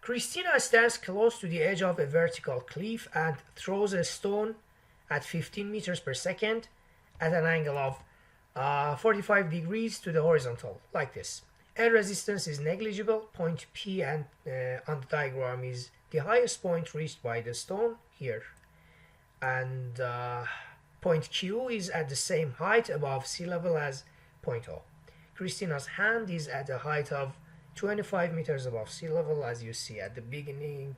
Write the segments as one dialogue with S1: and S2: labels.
S1: Christina stands close to the edge of a vertical cliff and throws a stone at 15 meters per second at an angle of 45 degrees to the horizontal, like this. Air resistance is negligible. Point P and on the diagram is the highest point reached by the stone here, and point Q is at the same height above sea level as point O. Christina's hand is at a height of 25 meters above sea level, as you see at the beginning.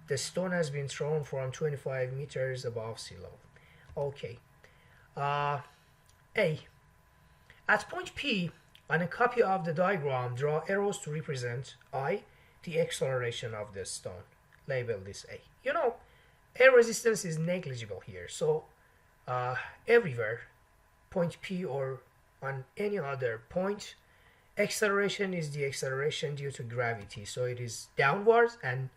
S1: The stone has been thrown from 25 meters above sea level. Okay. A. At point P, on a copy of the diagram, draw arrows to represent I, the acceleration of the stone. Label this A. You know, air resistance is negligible here, so everywhere, point P or on any other point, acceleration is the acceleration due to gravity, so it is downwards and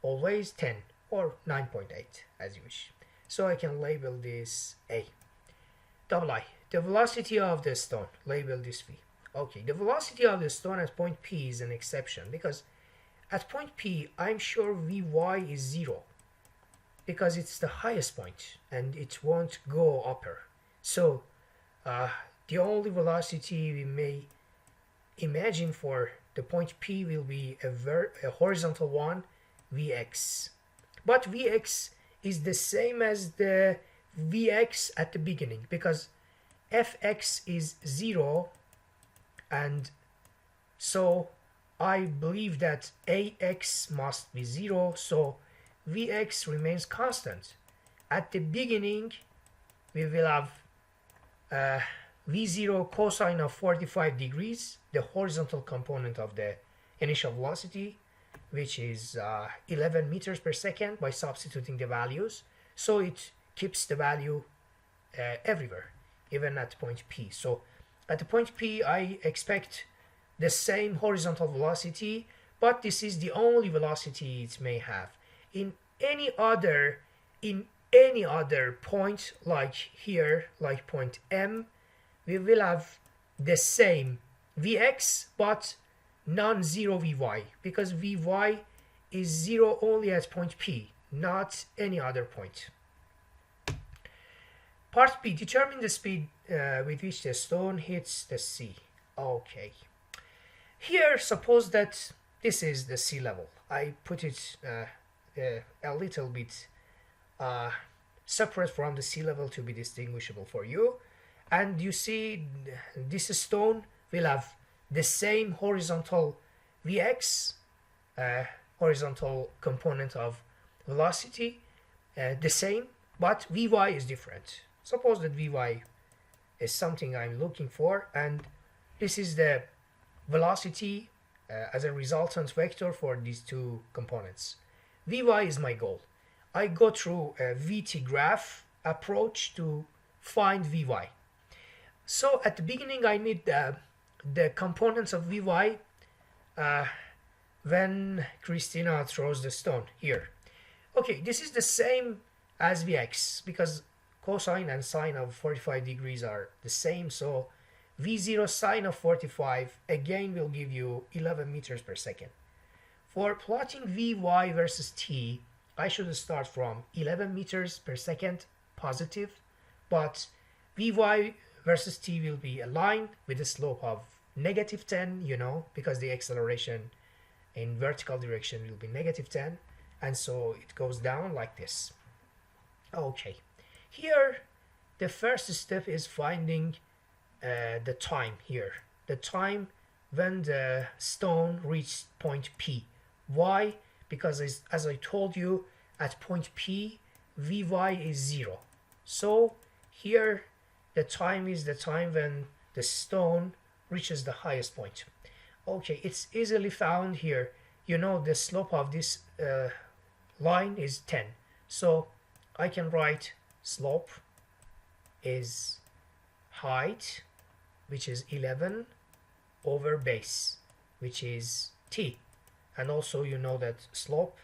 S1: always 10 or 9.8 as you wish. So I can label this A. Double I. The velocity of the stone. Label this V. Okay, the velocity of the stone at point P is an exception because at point P I'm sure Vy is 0 because it's the highest point and it won't go upper. So the only velocity we may imagine for the point P will be a horizontal one, Vx. But Vx is the same as the Vx at the beginning because Fx is 0, and so I believe that Ax must be 0, so Vx remains constant. At the beginning we will have V0 cosine of 45 degrees, the horizontal component of the initial velocity, which is 11 meters per second by substituting the values. So it keeps the value everywhere, even at point P. So at the point P, I expect the same horizontal velocity, but this is the only velocity it may have. In any other point, like here, like point M, we will have the same Vx, but non-zero Vy, because Vy is 0 only at point P, not any other point. Part B, determine the speed with which the stone hits the sea. Okay. Here, suppose that this is the sea level. I put it a little bit separate from the sea level to be distinguishable for you. And you see this stone will have the same horizontal Vx, horizontal component of velocity, the same, but Vy is different. Suppose that Vy is something I'm looking for, and this is the velocity as a resultant vector for these two components. Vy is my goal. I go through a VT graph approach to find Vy. So at the beginning I need the components of Vy when Christina throws the stone here. Okay, this is the same as Vx because cosine and sine of 45 degrees are the same, so V0 sine of 45 again will give you 11 meters per second. For plotting Vy versus t, I should start from 11 meters per second positive, but Vy versus t will be a line with a slope of negative 10, you know, because the acceleration in vertical direction will be negative 10, and so it goes down like this. Okay, here the first step is finding the time here, the time when the stone reached point P. Why? Because as I told you, at point P, Vy is 0. So here the time is the time when the stone reaches the highest point. Okay, it's easily found here. You know the slope of this line is 10. So I can write slope is height, which is 11, over base, which is t. And also you know that slope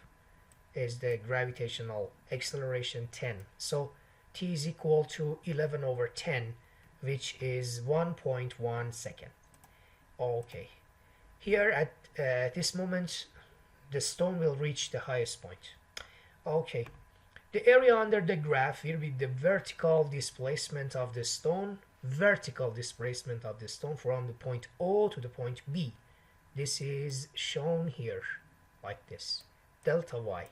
S1: is the gravitational acceleration 10. So t is equal to 11 over 10, which is 1.1 second. Okay. Here at this moment, the stone will reach the highest point. Okay, the area under the graph will be the vertical displacement of the stone, from the point O to the point B. This is shown here like this, delta y,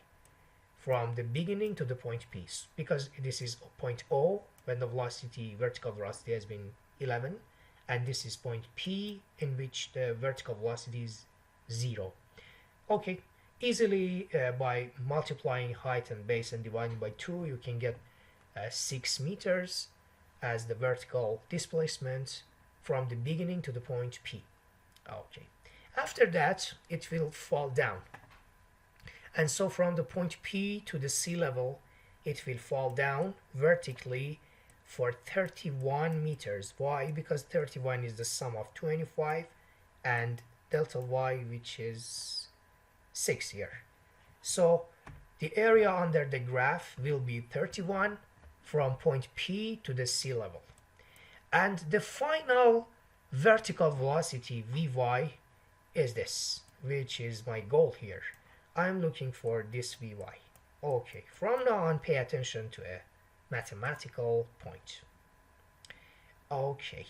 S1: from the beginning to the point P, because this is point O when the vertical velocity has been 11, and this is point P in which the vertical velocity is 0. Okay, easily by multiplying height and base and dividing by 2, you can get 6 meters as the vertical displacement from the beginning to the point P. Okay, after that it will fall down, and so from the point P to the sea level it will fall down vertically for 31 meters. Why? Because 31 is the sum of 25 and delta y, which is 6 here. So the area under the graph will be 31 from point P to the sea level. And the final vertical velocity Vy is this, which is my goal here. I'm looking for this Vy. Okay, from now on pay attention to a mathematical point. Okay,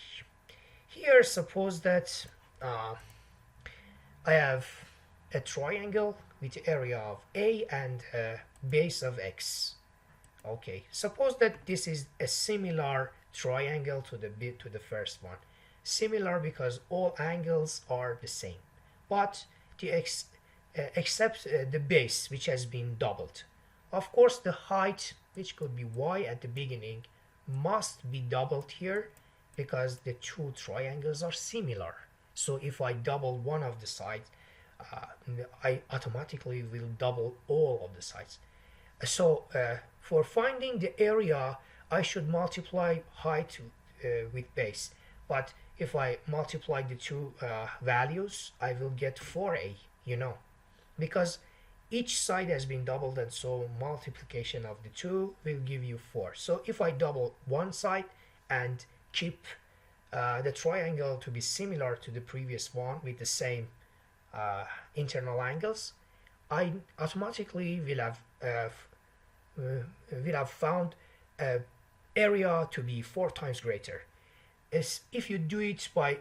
S1: here suppose that I have a triangle with area of A and a base of X. Okay, suppose that this is a similar triangle to the first one. Similar because all angles are the same, but except the base, which has been doubled. Of course, the height, which could be y at the beginning, must be doubled here because the two triangles are similar. So if I double one of the sides, I automatically will double all of the sides. So for finding the area, I should multiply height with base. But if I multiply the two values, I will get 4a, because each side has been doubled, and so multiplication of the two will give you 4. So if I double one side and keep the triangle to be similar to the previous one with the same internal angles, I automatically will have found area to be 4 times greater. If you do it by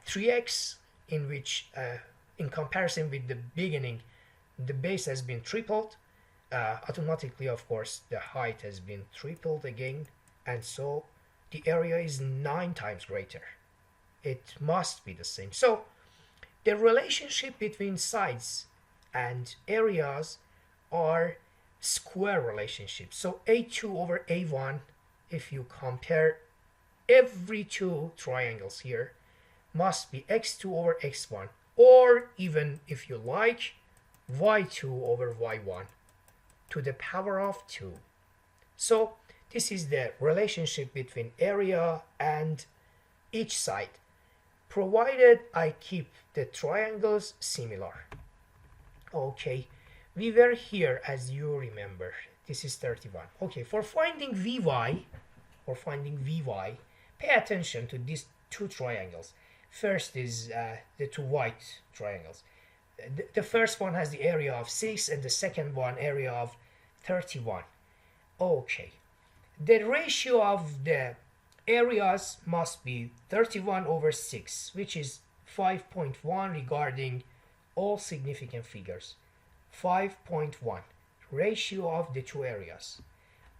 S1: 3x, in which in comparison with the beginning the base has been tripled, automatically of course the height has been tripled again, and so the area is 9 times greater. It must be the same. So the relationship between sides and areas are square relationships. So a2 over a1, if you compare every two triangles here, must be x2 over x1, or even if you like y2 over y1 to the power of 2. So this is the relationship between area and each side, provided I keep the triangles similar. Okay, we were here, as you remember. This is 31. Okay, for finding Vy, pay attention to these two triangles. First is the two white triangles. The first one has the area of 6 and the second one area of 31. Okay, the ratio of the areas must be 31 over 6, which is 5.1 regarding all significant figures. 5.1 ratio of the two areas.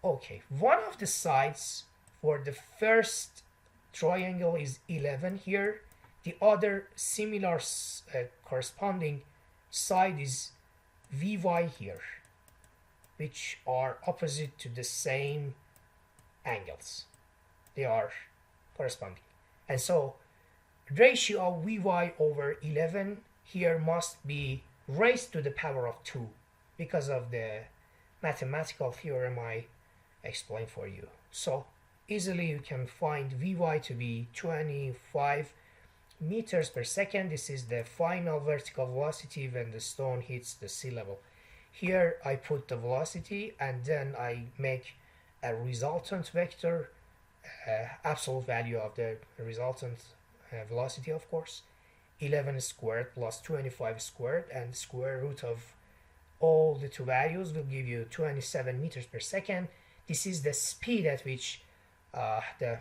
S1: Okay, one of the sides for the first triangle is 11 here. The other similar corresponding side is Vy here, which are opposite to the same angles. They are corresponding. And so ratio of Vy over 11 here must be raised to the power of 2 because of the mathematical theorem I explained for you. So easily you can find Vy to be 25 meters per second. This is the final vertical velocity when the stone hits the sea level. Here I put the velocity and then I make a resultant vector, absolute value of the resultant velocity of course, 11 squared plus 25 squared, and square root of all the two values will give you 27 meters per second. This is the speed at which the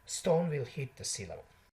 S1: stone will hit the sea level.